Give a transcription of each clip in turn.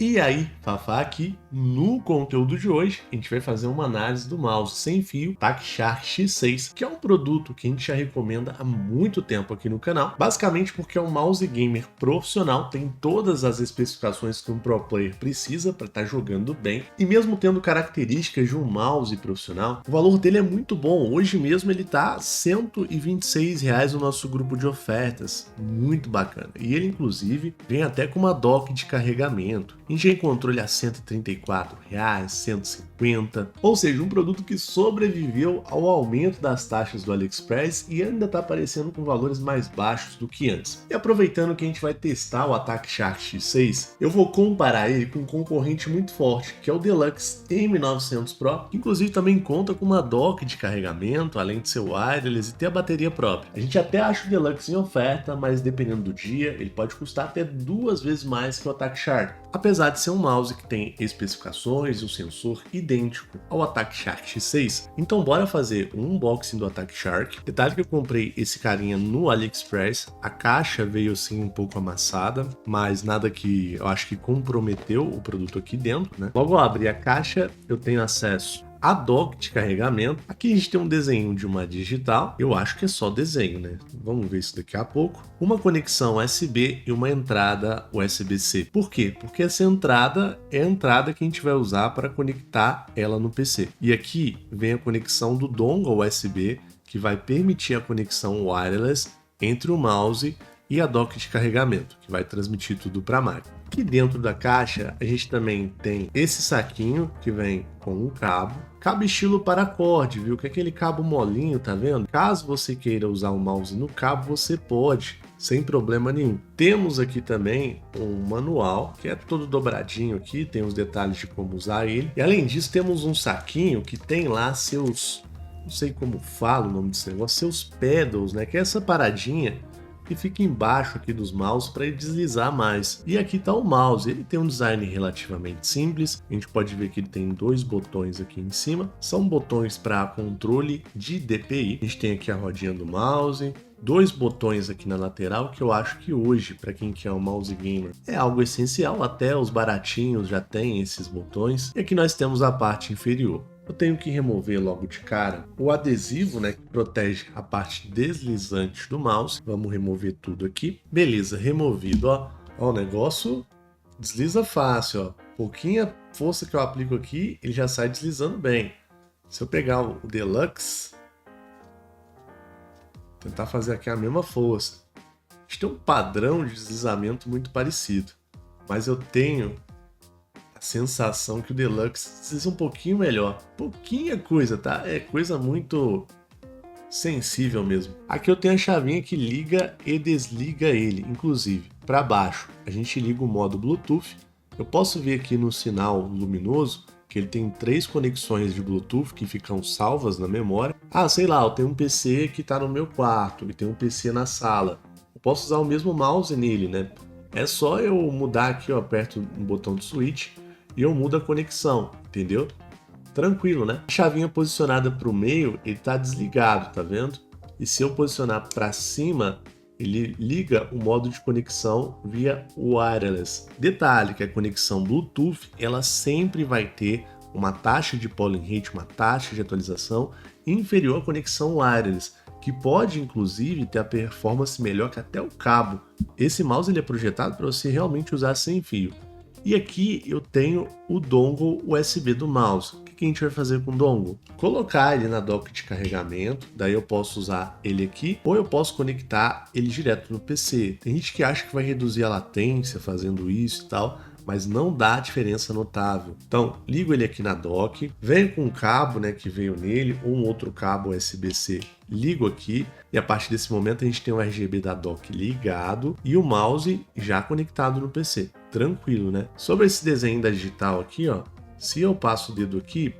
E aí, Fafá aqui, no conteúdo de hoje, a gente vai fazer uma análise do mouse sem fio TacShark X6, que é um produto que a gente já recomenda há muito tempo aqui no canal, basicamente porque é um mouse gamer profissional, tem todas as especificações que um pro player precisa para estar jogando bem, e mesmo tendo características de um mouse profissional, o valor dele é muito bom. Hoje mesmo ele tá R$ 126 no nosso grupo de ofertas, muito bacana. E ele inclusive vem até com uma dock de carregamento. A gente já encontrou ele a R$ 134, R$ 150, ou seja, um produto que sobreviveu ao aumento das taxas do AliExpress e ainda está aparecendo com valores mais baixos do que antes. E aproveitando que a gente vai testar o TacShark X6, eu vou comparar ele com um concorrente muito forte, que é o Deluxe M900 Pro, que inclusive também conta com uma dock de carregamento, além de ser wireless e ter a bateria própria. A gente até acha o Deluxe em oferta, mas dependendo do dia, ele pode custar até 2 vezes mais que o TacShark, apesar de ser um mouse que tem especificações e um sensor idêntico ao TacShark X6. Então bora fazer um unboxing do TacShark. Detalhe que eu comprei esse carinha no AliExpress, a caixa veio assim um pouco amassada, mas nada que eu acho que comprometeu o produto aqui dentro, né? Logo ao abrir a caixa, eu tenho acesso a dock de carregamento. Aqui a gente tem um desenho de uma digital, eu acho que é só desenho, né? Vamos ver isso daqui a pouco. Uma conexão USB e uma entrada USB-C. Por quê? Porque essa entrada é a entrada que a gente vai usar para conectar ela no PC. E aqui vem a conexão do dongle USB, que vai permitir a conexão wireless entre o mouse e a dock de carregamento, que vai transmitir tudo para a máquina. Aqui dentro da caixa a gente também tem esse saquinho que vem com um cabo estilo paracorde, viu? Que é aquele cabo molinho, tá vendo? Caso você queira usar o mouse no cabo, você pode, sem problema nenhum. Temos aqui também um manual, que é todo dobradinho aqui, tem os detalhes de como usar ele. E além disso, temos um saquinho que tem lá seus, não sei como fala o nome desse negócio, seus pedals, né? Que é essa paradinha que fica embaixo aqui dos mouse para ele deslizar mais. E aqui está o mouse, ele tem um design relativamente simples, a gente pode ver que ele tem 2 botões aqui em cima, são botões para controle de DPI, a gente tem aqui a rodinha do mouse, 2 botões aqui na lateral, que eu acho que hoje, para quem quer um mouse gamer, é algo essencial, até os baratinhos já tem esses botões. E aqui nós temos a parte inferior. Eu tenho que remover logo de cara o adesivo, né, que protege a parte deslizante do mouse. Vamos remover tudo aqui. Beleza, removido, ó. Ó, o negócio desliza fácil, ó. Pouquinha força que eu aplico aqui, ele já sai deslizando bem. Se eu pegar o Deluxe, tentar fazer aqui a mesma força. A gente tem um padrão de deslizamento muito parecido, mas eu tenho a sensação que o Deluxe desliza um pouquinho melhor. Pouquinha coisa, tá? É coisa muito sensível mesmo. Aqui eu tenho a chavinha que liga e desliga ele, inclusive para baixo. A gente liga o modo Bluetooth. Eu posso ver aqui no sinal luminoso que ele tem 3 conexões de Bluetooth que ficam salvas na memória. Ah, sei lá, eu tenho um PC que está no meu quarto e tem um PC na sala. Eu posso usar o mesmo mouse nele, né? É só eu mudar aqui, eu aperto um botão de switch e eu mudo a conexão, entendeu? Tranquilo, né? A chavinha posicionada para o meio, ele está desligado, tá vendo? E se eu posicionar para cima, ele liga o modo de conexão via wireless. Detalhe que a conexão Bluetooth, ela sempre vai ter uma taxa de polling rate, uma taxa de atualização inferior à conexão wireless, que pode inclusive ter a performance melhor que até o cabo. Esse mouse ele é projetado para você realmente usar sem fio. E aqui eu tenho o dongle USB do mouse. O que a gente vai fazer com o dongle? Colocar ele na dock de carregamento, daí eu posso usar ele aqui, ou eu posso conectar ele direto no PC. Tem gente que acha que vai reduzir a latência fazendo isso e tal, mas não dá diferença notável. Então, ligo ele aqui na dock, venho com um cabo, né, que veio nele, ou um outro cabo USB-C, ligo aqui, e a partir desse momento a gente tem o RGB da dock ligado e o mouse já conectado no PC. Tranquilo, né? Sobre esse desenho da digital aqui, ó, se eu passo o dedo aqui,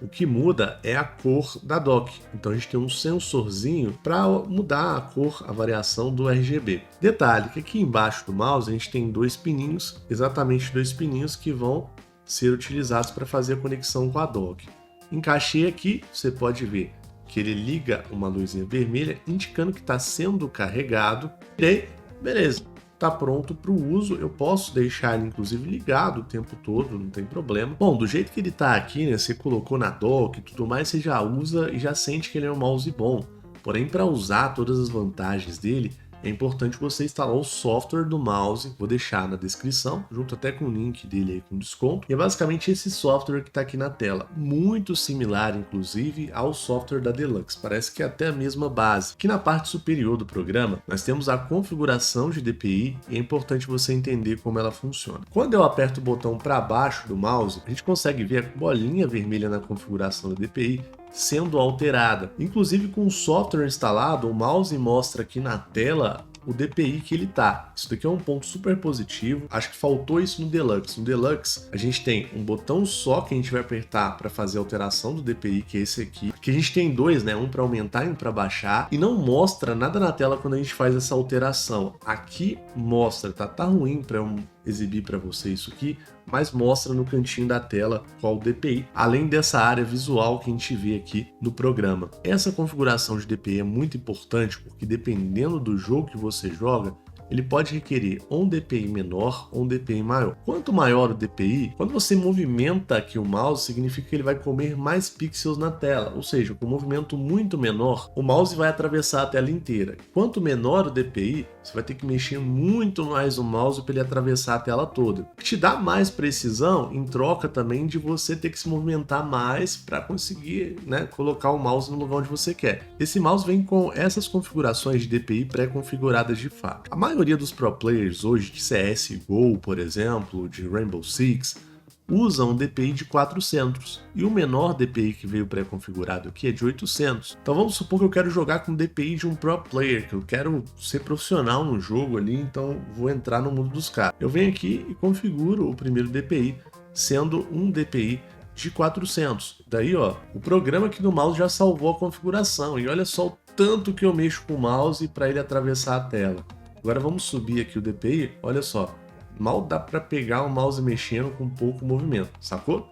o que muda é a cor da dock. Então a gente tem um sensorzinho para mudar a cor, a variação do RGB. Detalhe que aqui embaixo do mouse a gente tem 2 pininhos, exatamente 2 pininhos que vão ser utilizados para fazer a conexão com a dock. Encaixei aqui, você pode ver que ele liga uma luzinha vermelha indicando que está sendo carregado. E aí, beleza. está pronto para o uso. Eu posso deixar ele inclusive ligado o tempo todo, não tem problema. Bom, do jeito que ele está aqui, né, você colocou na dock e tudo mais, você já usa e já sente que ele é um mouse bom. Porém, para usar todas as vantagens dele, é importante você instalar o software do mouse, vou deixar na descrição, junto até com o link dele aí com desconto. E é basicamente esse software que está aqui na tela, muito similar inclusive ao software da Deluxe, parece que é até a mesma base. Aqui na parte superior do programa, nós temos a configuração de DPI e é importante você entender como ela funciona. Quando eu aperto o botão para baixo do mouse, a gente consegue ver a bolinha vermelha na configuração da DPI sendo alterada. Inclusive com o software instalado, o mouse mostra aqui na tela o DPI que ele tá. Isso daqui é um ponto super positivo. Acho que faltou isso no Deluxe. No Deluxe, a gente tem um botão só que a gente vai apertar para fazer a alteração do DPI, que é esse aqui. Que a gente tem dois, né? Um para aumentar e um para baixar. E não mostra nada na tela quando a gente faz essa alteração. Aqui mostra, tá? Tá ruim para eu exibir para você isso aqui, mas mostra no cantinho da tela qual o DPI, além dessa área visual que a gente vê aqui no programa. Essa configuração de DPI é muito importante porque dependendo do jogo que você joga, ele pode requerer ou um DPI menor ou um DPI maior. Quanto maior o DPI, quando você movimenta aqui o mouse, significa que ele vai comer mais pixels na tela, ou seja, com um movimento muito menor, o mouse vai atravessar a tela inteira. Quanto menor o DPI, você vai ter que mexer muito mais o mouse para ele atravessar a tela toda. Te dá mais precisão em troca também de você ter que se movimentar mais para conseguir, né, colocar o mouse no lugar onde você quer. Esse mouse vem com essas configurações de DPI pré-configuradas de fábrica. A maioria dos pro players hoje de CSGO, por exemplo, de Rainbow Six, usam um DPI de 400 e o menor DPI que veio pré-configurado aqui é de 800. Então vamos supor que eu quero jogar com o DPI de um pro player, que eu quero ser profissional no jogo ali, então vou entrar no mundo dos caras. Eu venho aqui e configuro o primeiro DPI, sendo um DPI de 400. Daí, ó, o programa aqui do mouse já salvou a configuração e olha só o tanto que eu mexo com o mouse para ele atravessar a tela. Agora vamos subir aqui o DPI, olha só, mal dá para pegar o mouse mexendo com pouco movimento, sacou?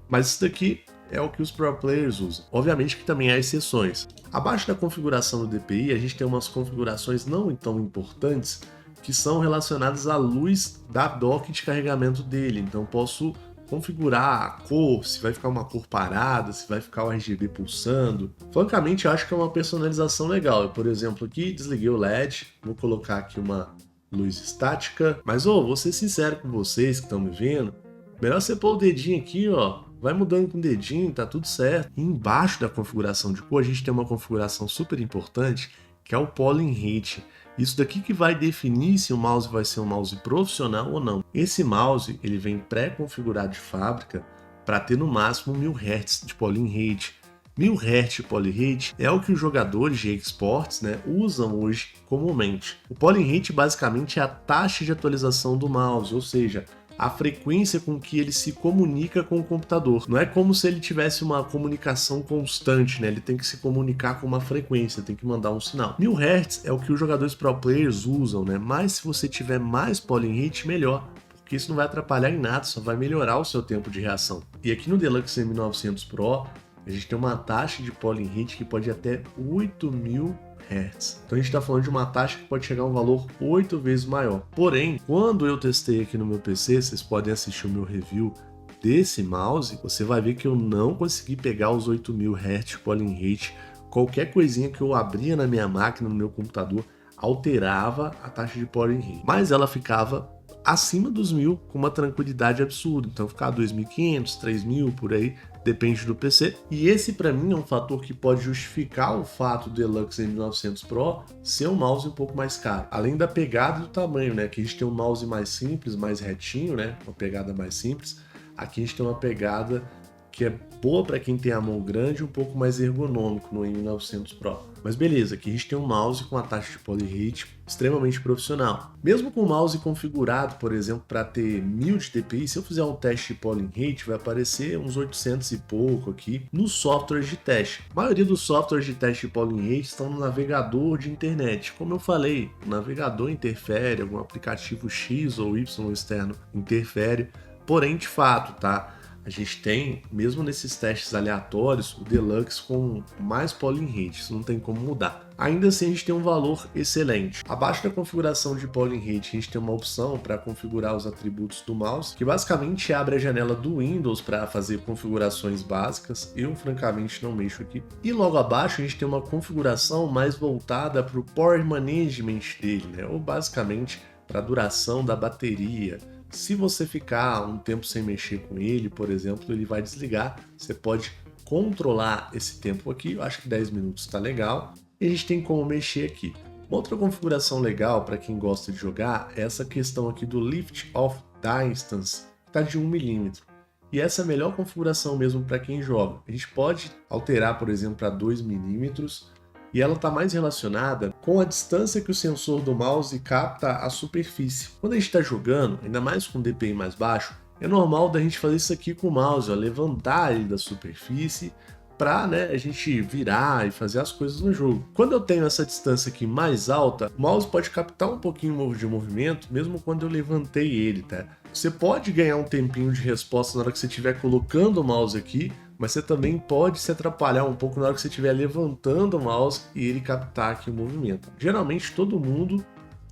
Mas isso daqui é o que os pro players usam. Obviamente que também há exceções. Abaixo da configuração do DPI, a gente tem umas configurações não tão importantes que são relacionadas à luz da dock de carregamento dele. Então posso configurar a cor, se vai ficar uma cor parada, se vai ficar o RGB pulsando. Francamente, eu acho que é uma personalização legal. Eu, por exemplo, aqui desliguei o LED, vou colocar aqui uma luz estática. Mas, vou ser sincero com vocês que estão me vendo, melhor você pôr o dedinho aqui, ó, vai mudando com o dedinho, tá tudo certo. E embaixo da configuração de cor, a gente tem uma configuração super importante, que é o Polling Rate. Isso daqui que vai definir se o mouse vai ser um mouse profissional ou não. Esse mouse ele vem pré-configurado de fábrica para ter no máximo 1000 Hz de polling rate. 1000 Hz de polling rate é o que os jogadores de esportes, né, usam hoje comumente. O polling rate basicamente é a taxa de atualização do mouse, ou seja, a frequência com que ele se comunica com o computador. Não é como se ele tivesse uma comunicação constante, né? Ele tem que se comunicar com uma frequência, tem que mandar um sinal. 1000 Hz é o que os jogadores pro players usam, né? Mas se você tiver mais polling rate, melhor, porque isso não vai atrapalhar em nada, só vai melhorar o seu tempo de reação. E aqui no Deluxe M900 Pro, a gente tem uma taxa de polling rate que pode ir até 8000 Hz. Então a gente está falando de uma taxa que pode chegar a um valor 8 vezes maior. Porém, quando eu testei aqui no meu PC, vocês podem assistir o meu review desse mouse, você vai ver que eu não consegui pegar os 8000 Hz de polling rate. Qualquer coisinha que eu abria na minha máquina, no meu computador, alterava a taxa de polling rate. Mas ela ficava acima dos 1000 com uma tranquilidade absurda. Então ficava 2500, 3000 por aí, depende do PC. E esse para mim é um fator que pode justificar o fato do Deluxe M900 Pro ser um mouse um pouco mais caro. Além da pegada e do tamanho, né? Aqui a gente tem um mouse mais simples, mais retinho, né? Uma pegada mais simples. Aqui a gente tem uma pegada que é boa para quem tem a mão grande e um pouco mais ergonômico no M900 Pro. Mas beleza, aqui a gente tem um mouse com a taxa de polling rate extremamente profissional. Mesmo com o mouse configurado, por exemplo, para ter 1000 de DPI, se eu fizer um teste de polling rate, vai aparecer uns 800 e pouco aqui nos softwares de teste. A maioria dos softwares de teste de polling rate estão no navegador de internet. Como eu falei, o navegador interfere, algum aplicativo X ou Y externo interfere, porém, de fato, tá? a gente tem, mesmo nesses testes aleatórios, o Deluxe com mais polling rate, isso não tem como mudar. Ainda assim, a gente tem um valor excelente. Abaixo da configuração de polling rate, a gente tem uma opção para configurar os atributos do mouse, que basicamente abre a janela do Windows para fazer configurações básicas. Eu, francamente, não mexo aqui. E logo abaixo, a gente tem uma configuração mais voltada para o Power Management dele, né? Ou basicamente para a duração da bateria. Se você ficar um tempo sem mexer com ele, por exemplo, ele vai desligar. Você pode controlar esse tempo aqui. Eu acho que 10 minutos está legal. E a gente tem como mexer aqui. Uma outra configuração legal para quem gosta de jogar é essa questão aqui do Lift Off Distance, que está de 1 milímetro. E essa é a melhor configuração mesmo para quem joga. A gente pode alterar, por exemplo, para 2 milímetros. E ela está mais relacionada com a distância que o sensor do mouse capta a superfície. Quando a gente está jogando, ainda mais com DPI mais baixo, é normal da gente fazer isso aqui com o mouse, ó, levantar ele da superfície para, né, a gente virar e fazer as coisas no jogo. Quando eu tenho essa distância aqui mais alta, o mouse pode captar um pouquinho de movimento, mesmo quando eu levantei ele, tá? Você pode ganhar um tempinho de resposta na hora que você estiver colocando o mouse aqui, mas você também pode se atrapalhar um pouco na hora que você estiver levantando o mouse e ele captar aqui o movimento. Geralmente todo mundo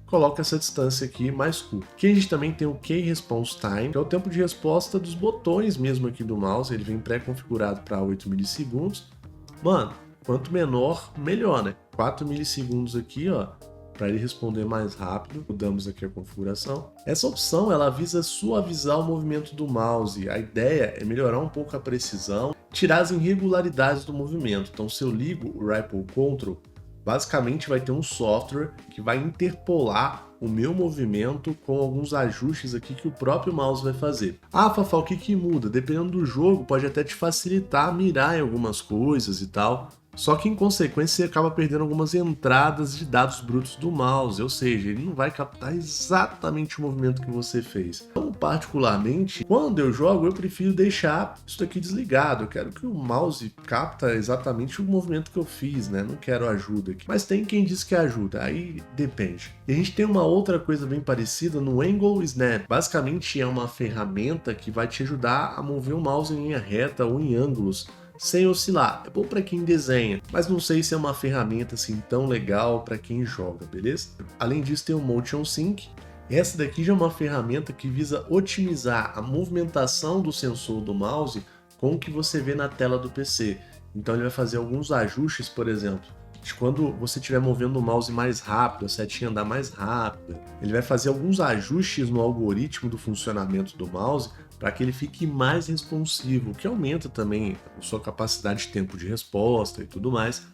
coloca essa distância aqui mais curta. Aqui a gente também tem o Key Response Time, que é o tempo de resposta dos botões mesmo aqui do mouse. Ele vem pré-configurado para 8 milissegundos. Mano, quanto menor, melhor, né? 4 milissegundos aqui, ó, para ele responder mais rápido. Mudamos aqui a configuração. Essa opção ela visa suavizar o movimento do mouse. A ideia é melhorar um pouco a precisão, tirar as irregularidades do movimento. Então, se eu ligo o Ripple Control, basicamente vai ter um software que vai interpolar o meu movimento com alguns ajustes aqui que o próprio mouse vai fazer. Ah, Fafá, o que muda? Dependendo do jogo, pode até te facilitar mirar em algumas coisas e tal. Só que em consequência você acaba perdendo algumas entradas de dados brutos do mouse, ou seja, ele não vai captar exatamente o movimento que você fez. Então, particularmente, quando eu jogo, eu prefiro deixar isso aqui desligado. Eu quero que o mouse capta exatamente o movimento que eu fiz, né? Não quero ajuda aqui. Mas tem quem diz que ajuda, aí depende. E a gente tem uma outra coisa bem parecida no Angle Snap. Basicamente é uma ferramenta que vai te ajudar a mover o mouse em linha reta ou em ângulos sem oscilar. É bom para quem desenha, mas não sei se é uma ferramenta assim tão legal para quem joga, beleza? Além disso tem o Motion Sync. Essa daqui já é uma ferramenta que visa otimizar a movimentação do sensor do mouse com o que você vê na tela do PC. Então ele vai fazer alguns ajustes, por exemplo, de quando você estiver movendo o mouse mais rápido, a setinha andar mais rápida. Ele vai fazer alguns ajustes no algoritmo do funcionamento do mouse para que ele fique mais responsivo, o que aumenta também a sua capacidade de tempo de resposta e tudo mais.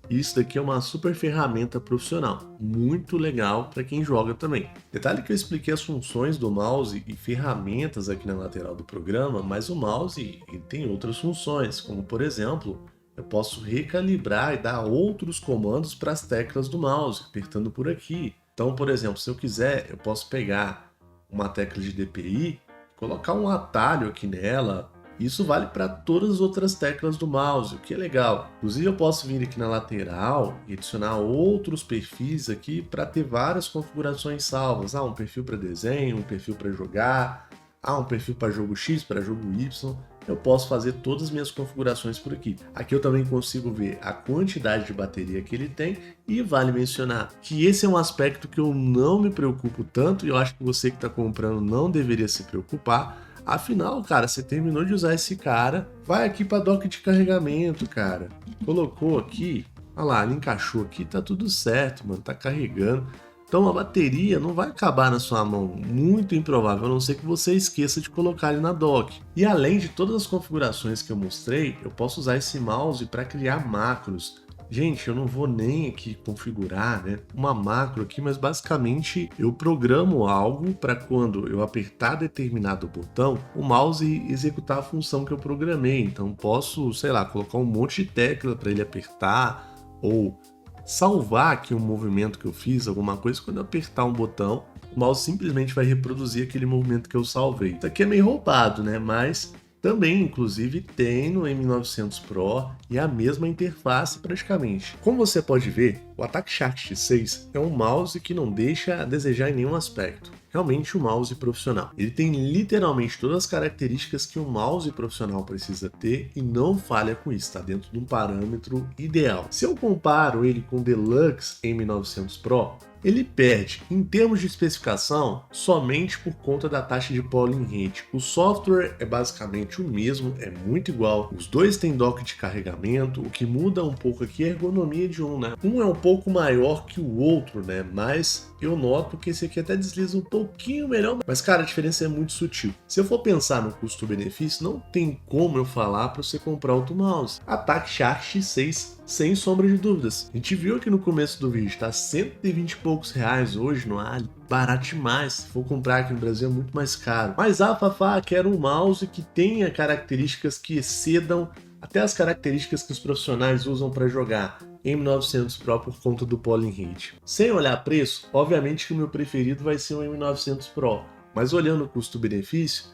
E isso daqui é uma super ferramenta profissional, muito legal para quem joga também. Detalhe que eu expliquei as funções do mouse e ferramentas aqui na lateral do programa, mas o mouse ele tem outras funções, como por exemplo, eu posso recalibrar e dar outros comandos para as teclas do mouse, apertando por aqui. Então, por exemplo, se eu quiser, eu posso pegar uma tecla de DPI, colocar um atalho aqui nela. Isso vale para todas as outras teclas do mouse, o que é legal. Inclusive eu posso vir aqui na lateral e adicionar outros perfis aqui para ter várias configurações salvas. Um perfil para desenho, um perfil para jogar, um perfil para jogo X, para jogo Y. Eu posso fazer todas as minhas configurações por aqui. Aqui eu também consigo ver a quantidade de bateria que ele tem e vale mencionar que esse é um aspecto que eu não me preocupo tanto e eu acho que você que está comprando não deveria se preocupar. Afinal, cara, você terminou de usar esse cara, vai aqui para dock de carregamento, cara. Colocou aqui, olha lá, ele encaixou aqui, tá tudo certo, mano, tá carregando. Então a bateria não vai acabar na sua mão, muito improvável, a não ser que você esqueça de colocar ele na dock. E além de todas as configurações que eu mostrei, eu posso usar esse mouse para criar macros. Gente, eu não vou nem aqui configurar, né, uma macro aqui, mas basicamente eu programo algo para quando eu apertar determinado botão, o mouse executar a função que eu programei. Então posso, sei lá, colocar um monte de tecla para ele apertar ou salvar aqui um movimento que eu fiz, alguma coisa, quando eu apertar um botão, o mouse simplesmente vai reproduzir aquele movimento que eu salvei. Isso aqui é meio roubado, né? Mas também, inclusive, tem no M900 Pro e a mesma interface praticamente. Como você pode ver, o Attack Shark X6 é um mouse que não deixa a desejar em nenhum aspecto. Realmente um mouse profissional. Ele tem literalmente todas as características que um mouse profissional precisa ter e não falha com isso, está dentro de um parâmetro ideal. Se eu comparo ele com o Deluxe M900 Pro, ele perde, em termos de especificação, somente por conta da taxa de polling rate. O software é basicamente o mesmo, é muito igual. Os dois têm dock de carregamento, o que muda um pouco aqui é a ergonomia de um, né? Um é um pouco maior que o outro, né? Mas eu noto que esse aqui até desliza um pouquinho melhor, mas cara, a diferença é muito sutil. Se eu for pensar no custo-benefício, não tem como eu falar para você comprar outro mouse. Attack Shark X6, sem sombra de dúvidas. A gente viu aqui no começo do vídeo, tá 120 e poucos reais hoje no Ali. Barato demais, se for comprar aqui no Brasil é muito mais caro. Mas Fafá quer um mouse que tenha características que excedam até as características que os profissionais usam para jogar M900 Pro por conta do polling rate. Sem olhar preço, obviamente que o meu preferido vai ser o M900 Pro, mas olhando o custo-benefício,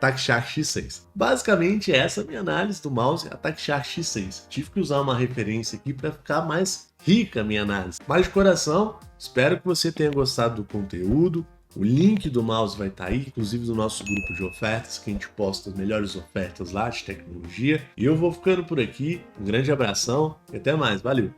Attack Shark X6. Basicamente essa é a minha análise do mouse Attack Shark X6. Tive que usar uma referência aqui para ficar mais rica a minha análise. Mas de coração, espero que você tenha gostado do conteúdo. O link do mouse vai estar aí, inclusive no nosso grupo de ofertas, que a gente posta as melhores ofertas lá de tecnologia. E eu vou ficando por aqui. Um grande abração e até mais. Valeu!